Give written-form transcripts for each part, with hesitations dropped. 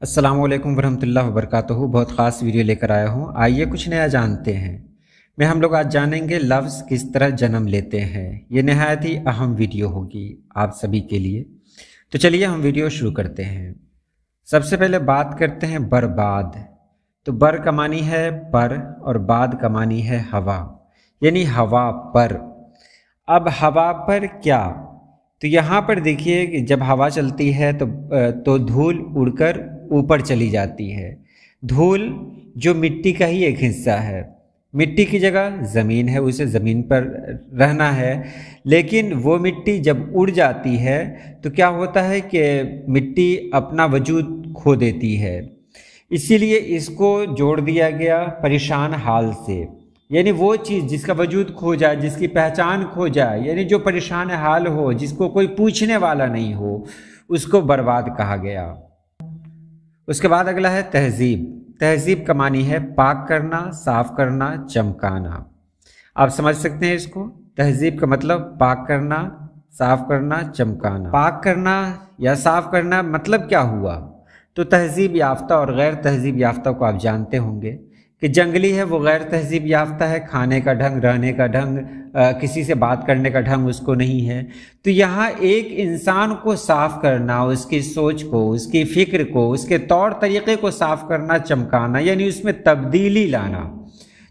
अस्सलाम वालेकुम वरहमतुल्लाहि वबरकातुहू। बहुत ख़ास वीडियो लेकर आया हूँ। आइए कुछ नया जानते हैं। हम लोग आज जानेंगे लफ्ज़ किस तरह जन्म लेते हैं। ये नहायत ही अहम वीडियो होगी आप सभी के लिए। तो चलिए हम वीडियो शुरू करते हैं। सबसे पहले बात करते हैं बर्बाद। तो बर का मानी है पर और बाद का मानी है हवा, यानी हवा पर। अब हवा पर क्या, तो यहाँ पर देखिए कि जब हवा चलती है तो धूल उड़कर ऊपर चली जाती है। धूल जो मिट्टी का ही एक हिस्सा है, मिट्टी की जगह ज़मीन है, उसे ज़मीन पर रहना है। लेकिन वो मिट्टी जब उड़ जाती है तो क्या होता है कि मिट्टी अपना वजूद खो देती है। इसीलिए इसको जोड़ दिया गया परेशान हाल से, यानी वो चीज़ जिसका वजूद खो जाए, जिसकी पहचान खो जाए, यानी जो परेशान हाल हो, जिसको कोई पूछने वाला नहीं हो, उसको बर्बाद कहा गया। उसके बाद अगला है तहजीब। तहजीब का मानी है पाक करना, साफ करना, चमकाना। आप समझ सकते हैं इसको। तहजीब का मतलब पाक करना, साफ करना, चमकाना। पाक करना या साफ करना मतलब क्या हुआ, तो तहजीब याफ्ता और गैर तहजीब याफ्ता को आप जानते होंगे कि जंगली है वो गैर तहजीब याफ्ता है, खाने का ढंग, रहने का ढंग, किसी से बात करने का ढंग उसको नहीं है। तो यहाँ एक इंसान को साफ करना, उसकी सोच को, उसकी फिक्र को, उसके तौर तरीक़े को साफ करना, चमकाना, यानी उसमें तब्दीली लाना,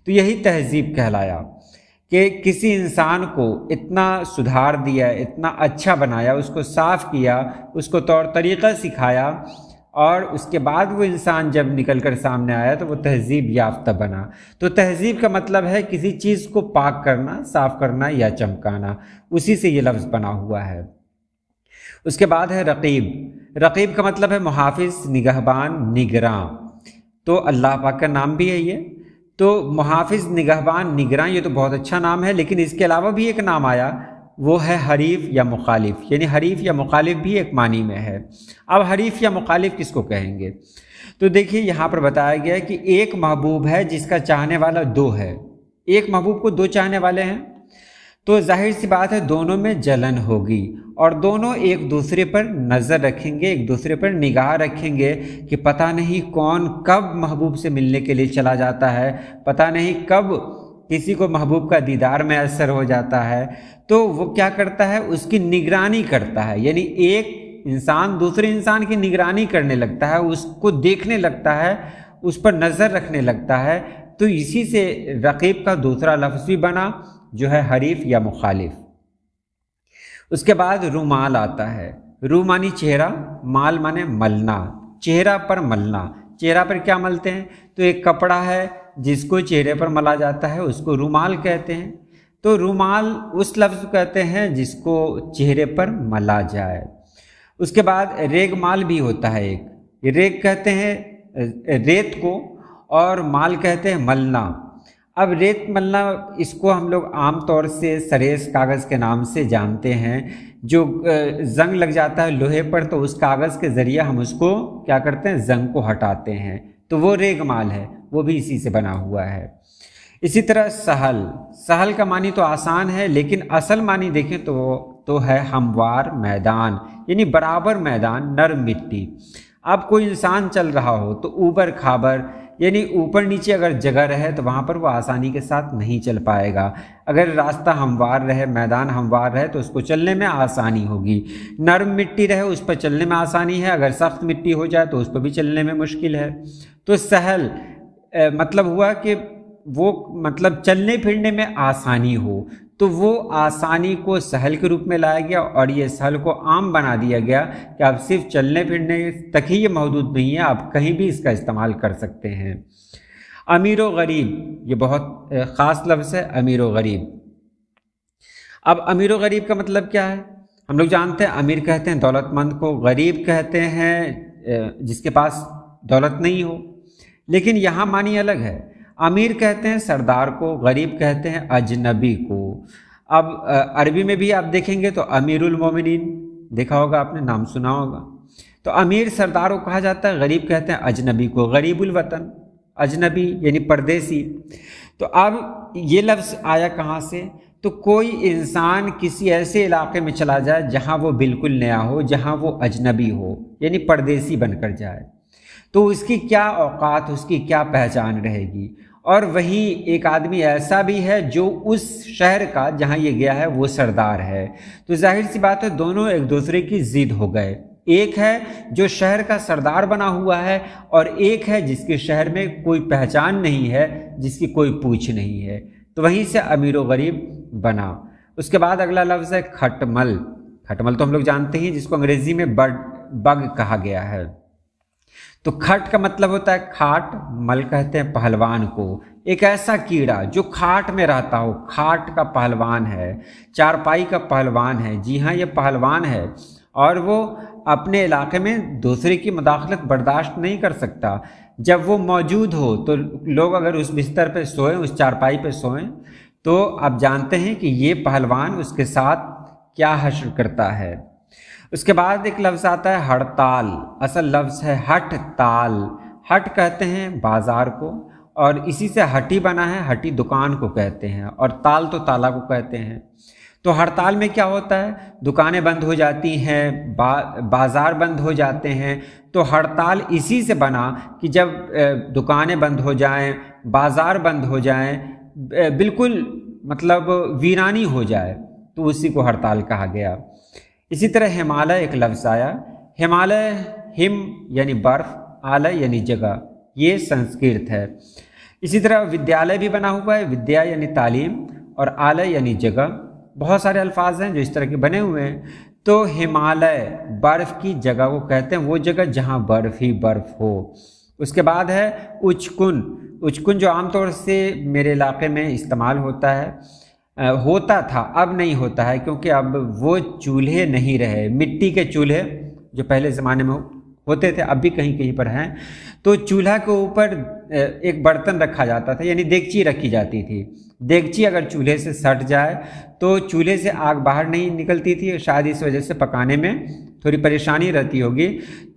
तो यही तहजीब कहलाया। कि किसी इंसान को इतना सुधार दिया, इतना अच्छा बनाया, उसको साफ किया, उसको तौर तरीक़ा सिखाया, और उसके बाद वो इंसान जब निकल कर सामने आया तो वो तहजीब याफ्ता बना। तो तहजीब का मतलब है किसी चीज़ को पाक करना, साफ करना या चमकाना, उसी से ये लफ्ज़ बना हुआ है। उसके बाद है रकीब। रकीब का मतलब है मुहाफिज, निगहबान, निगरां। तो अल्लाह पाक का नाम भी है ये। तो मुहाफिज, निगहबान, निगरां, ये तो बहुत अच्छा नाम है, लेकिन इसके अलावा भी एक नाम आया, वो है हरीफ या मुखालिफ, यानी हरीफ या मुखालिफ भी एक मानी में है। अब हरीफ या मुखालिफ किसको कहेंगे, तो देखिए यहाँ पर बताया गया है कि एक महबूब है जिसका चाहने वाला दो है। एक महबूब को दो चाहने वाले हैं, तो जाहिर सी बात है दोनों में जलन होगी और दोनों एक दूसरे पर नज़र रखेंगे, एक दूसरे पर निगाह रखेंगे कि पता नहीं कौन कब महबूब से मिलने के लिए चला जाता है, पता नहीं कब किसी को महबूब का दीदार में असर हो जाता है। तो वो क्या करता है, उसकी निगरानी करता है, यानी एक इंसान दूसरे इंसान की निगरानी करने लगता है, उसको देखने लगता है, उस पर नज़र रखने लगता है। तो इसी से रकीब का दूसरा लफ्ज़ भी बना, जो है हरीफ या मुखालिफ। उसके बाद रूमाल आता है। रू मानी चेहरा, माल माने मलना, चेहरा पर मलना। चेहरा पर क्या मलते हैं, तो एक कपड़ा है जिसको चेहरे पर मला जाता है, उसको रूमाल कहते हैं। तो रूमाल उस लफ्ज़ को कहते हैं जिसको चेहरे पर मला जाए। उसके बाद रेगमाल भी होता है एक, रेग कहते हैं रेत को और माल कहते हैं मलना। अब रेत मलना, इसको हम लोग आम तौर से सरेस कागज़ के नाम से जानते हैं। जो जंग लग जाता है लोहे पर, तो उस कागज़ के ज़रिए हम उसको क्या करते हैं, जंग को हटाते हैं, तो वो रेगमाल है, वो भी इसी से बना हुआ है। इसी तरह सहल। सहल का मानी तो आसान है, लेकिन असल मानी देखें तो है हमवार मैदान, यानी बराबर मैदान, नरम मिट्टी। अब कोई इंसान चल रहा हो तो ऊबर खाबर, यानी ऊपर नीचे अगर जगह रहे तो वहाँ पर वो आसानी के साथ नहीं चल पाएगा। अगर रास्ता हमवार रहे, मैदान हमवार रहे, तो उसको चलने में आसानी होगी। नरम मिट्टी रहे, उस पर चलने में आसानी है, अगर सख्त मिट्टी हो जाए तो उस पर भी चलने में मुश्किल है। तो सहल मतलब हुआ कि वो मतलब चलने फिरने में आसानी हो, तो वो आसानी को सहल के रूप में लाया गया और ये सहल को आम बना दिया गया कि आप सिर्फ चलने फिरने तक ही ये महदूद नहीं है, आप कहीं भी इसका इस्तेमाल कर सकते हैं। अमीर व गरीब, ये बहुत ख़ास लफ्ज़ है, अमीर व गरीब। अब अमीर व गरीब का मतलब क्या है, हम लोग जानते हैं अमीर कहते हैं दौलतमंद को, गरीब कहते हैं जिसके पास दौलत नहीं हो। लेकिन यहाँ मानी अलग है। अमीर कहते हैं सरदार को, गरीब कहते हैं अजनबी को। अब अरबी में भी आप देखेंगे तो अमीरुल मोमिनीन देखा होगा आपने, नाम सुना होगा। तो अमीर सरदार को कहा जाता है, गरीब कहते हैं अजनबी को, गरीबुल वतन, अजनबी यानी परदेसी। तो अब ये लफ्ज़ आया कहाँ से, तो कोई इंसान किसी ऐसे इलाके में चला जाए जहाँ वो बिल्कुल नया हो, जहाँ वो अजनबी हो, यानी परदेसी बनकर जाए। तो उसकी क्या औकात, उसकी क्या पहचान रहेगी। और वही एक आदमी ऐसा भी है जो उस शहर का जहाँ ये गया है वो सरदार है। तो जाहिर सी बात है दोनों एक दूसरे की जिद हो गए। एक है जो शहर का सरदार बना हुआ है और एक है जिसके शहर में कोई पहचान नहीं है, जिसकी कोई पूछ नहीं है। तो वहीं से अमीर व गरीब बना। उसके बाद अगला लफ्ज़ है खटमल। खटमल तो हम लोग जानते हैं जिसको अंग्रेजी में बग कहा गया है। तो खट का मतलब होता है खाट, मल कहते हैं पहलवान को। एक ऐसा कीड़ा जो खाट में रहता हो, खाट का पहलवान है, चारपाई का पहलवान है। जी हाँ, ये पहलवान है और वो अपने इलाके में दूसरे की मुदाखलत बर्दाश्त नहीं कर सकता। जब वो मौजूद हो तो लोग अगर उस बिस्तर पे सोएं, उस चारपाई पे सोएं, तो आप जानते हैं कि ये पहलवान उसके साथ क्या हश्र करता है। उसके बाद एक लफ्ज़ आता है हड़ताल। असल लफ्ज़ है हट ताल। हट कहते हैं बाज़ार को और इसी से हटी बना है, हटी दुकान को कहते हैं, और ताल तो ताला को कहते हैं। तो हड़ताल में क्या होता है, दुकानें बंद हो जाती हैं, बाज़ार बंद हो जाते हैं। तो हड़ताल इसी से बना कि जब दुकानें बंद हो जाएं, बाज़ार बंद हो जाएं, बिल्कुल मतलब वीरानी हो जाए, तो उसी को हड़ताल कहा गया। इसी तरह हिमालय एक लफ्ज़ आया। हिमालय, हिम यानी बर्फ़, आलय यानी जगह, ये संस्कृत है। इसी तरह विद्यालय भी बना हुआ है, विद्या यानी तालीम और आलय यानी जगह। बहुत सारे अल्फाज हैं जो इस तरह के बने हुए हैं। तो हिमालय बर्फ़ की जगह को कहते हैं, वो जगह जहाँ बर्फ़ ही बर्फ़ हो। उसके बाद है उचकुन। उचकुन जो आमतौर से मेरे इलाके में इस्तेमाल होता है, होता था, अब नहीं होता है क्योंकि अब वो चूल्हे नहीं रहे। मिट्टी के चूल्हे जो पहले ज़माने में होते थे अब भी कहीं कहीं पर हैं। तो चूल्हा के ऊपर एक बर्तन रखा जाता था, यानी देगची रखी जाती थी। देगची अगर चूल्हे से सट जाए तो चूल्हे से आग बाहर नहीं निकलती थी, शायद इस वजह से पकाने में थोड़ी परेशानी रहती होगी।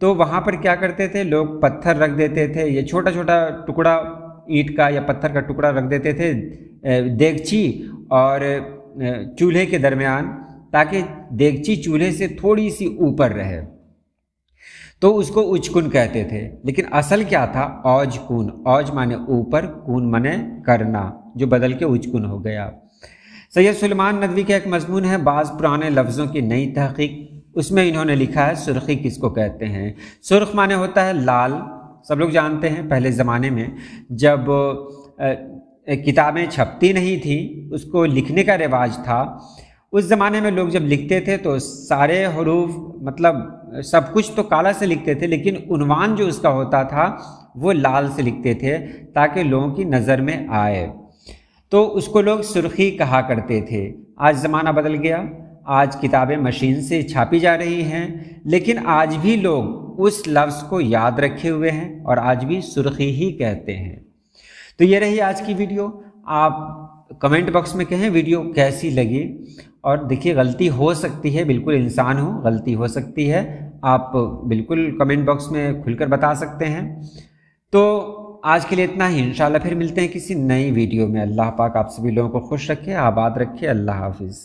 तो वहाँ पर क्या करते थे लोग, पत्थर रख देते थे, ये छोटा छोटा टुकड़ा ईंट का या पत्थर का टुकड़ा रख देते थे देगची और चूल्हे के दरमियान, ताकि देगची चूल्हे से थोड़ी सी ऊपर रहे। तो उसको उचकुन कहते थे। लेकिन असल क्या था, औजकुन। औज माने ऊपर, कुन माने करना, जो बदल के उचकुन हो गया। सैयद सुलेमान नदवी का एक मजमून है बाज़ पुराने लफ्ज़ों की नई तहक़ीक़। उसमें इन्होंने लिखा है सुर्ख़ी किसको कहते हैं। सुर्ख़ माने होता है लाल। सब लोग जानते हैं पहले ज़माने में जब किताबें छपती नहीं थी, उसको लिखने का रिवाज था। उस ज़माने में लोग जब लिखते थे तो सारे हरूफ, मतलब सब कुछ तो काला से लिखते थे, लेकिन उन्वान जो उसका होता था वो लाल से लिखते थे ताकि लोगों की नज़र में आए। तो उसको लोग सुर्ख़ी कहा करते थे। आज ज़माना बदल गया, आज किताबें मशीन से छापी जा रही हैं, लेकिन आज भी लोग उस लफ्ज़ को याद रखे हुए हैं और आज भी सुर्ख़ी ही कहते हैं। तो ये रही आज की वीडियो। आप कमेंट बॉक्स में कहें वीडियो कैसी लगी। और देखिए गलती हो सकती है, बिल्कुल इंसान हो, गलती हो सकती है। आप बिल्कुल कमेंट बॉक्स में खुलकर बता सकते हैं। तो आज के लिए इतना ही। इंशाल्लाह फिर मिलते हैं किसी नई वीडियो में। अल्लाह पाक आप सभी लोगों को खुश रखे, आबाद रखे। अल्लाह हाफिज़।